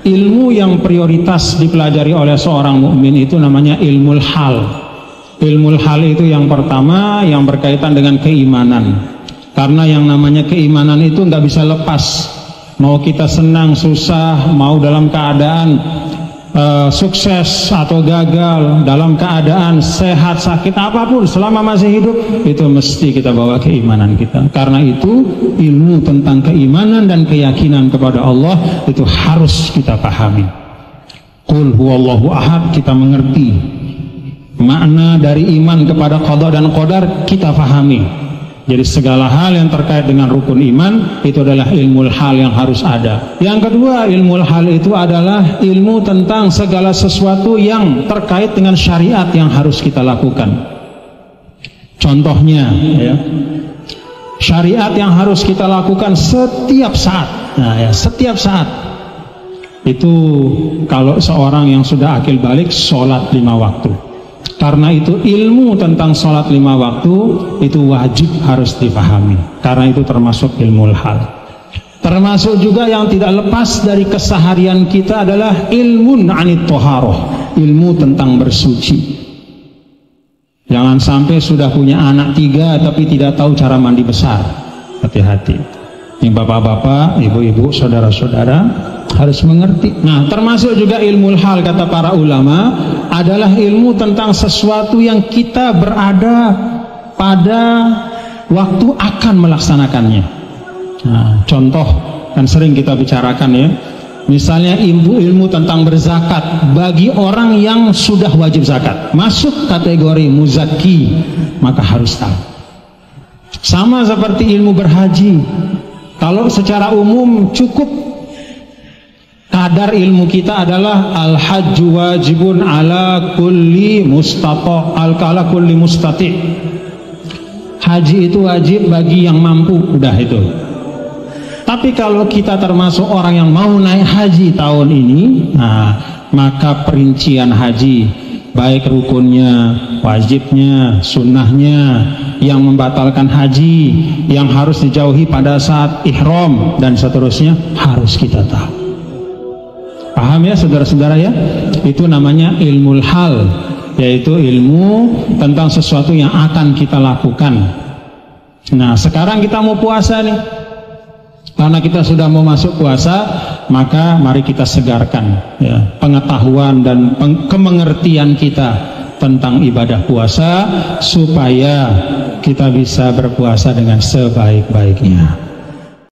ilmu yang prioritas dipelajari oleh seorang mukmin itu namanya ilmul hal. Ilmul hal itu yang pertama yang berkaitan dengan keimanan. Karena yang namanya keimanan itu nggak bisa lepas. Mau kita senang, susah, mau dalam keadaan sukses atau gagal, dalam keadaan sehat, sakit, apapun, selama masih hidup, itu mesti kita bawa keimanan kita. Karena itu ilmu tentang keimanan dan keyakinan kepada Allah itu harus kita pahami. Qul huwallahu ahad, kita mengerti makna dari iman kepada qada dan qadar, kita pahami. Jadi segala hal yang terkait dengan rukun iman itu adalah ilmu hal yang harus ada. Yang kedua, ilmu hal itu adalah ilmu tentang segala sesuatu yang terkait dengan syariat yang harus kita lakukan. Contohnya, ya, syariat yang harus kita lakukan setiap saat. Nah, ya, setiap saat. Itu kalau seorang yang sudah akil balik, sholat 5 waktu. Karena itu ilmu tentang sholat 5 waktu itu wajib harus dipahami. Karena itu termasuk ilmu hal. Termasuk juga yang tidak lepas dari keseharian kita adalah ilmu anit toharoh, ilmu tentang bersuci. Jangan sampai sudah punya anak 3 tapi tidak tahu cara mandi besar. Hati-hati. Ini bapak-bapak, ibu-ibu, saudara-saudara harus mengerti. Nah, termasuk juga ilmu hal kata para ulama adalah ilmu tentang sesuatu yang kita berada pada waktu akan melaksanakannya. Nah, contoh kan sering kita bicarakan ya. Misalnya ilmu tentang berzakat bagi orang yang sudah wajib zakat, masuk kategori muzaki, maka harus tahu. Sama seperti ilmu berhaji. Kalau secara umum cukup kadar ilmu kita adalah al-hajju wajibun ala kulli mustata' ala kulli mustati'. Haji itu wajib bagi yang mampu, udah itu. Tapi kalau kita termasuk orang yang mau naik haji tahun ini, nah, maka perincian haji, baik rukunnya, wajibnya, sunnahnya, yang membatalkan haji, yang harus dijauhi pada saat ihram dan seterusnya harus kita tahu. Paham ya saudara-saudara ya? Itu namanya ilmu hal, yaitu ilmu tentang sesuatu yang akan kita lakukan. Nah, sekarang kita mau puasa nih. Karena kita sudah mau masuk puasa, maka mari kita segarkan ya, pengetahuan dan kemengertian kita tentang ibadah puasa supaya kita bisa berpuasa dengan sebaik-baiknya.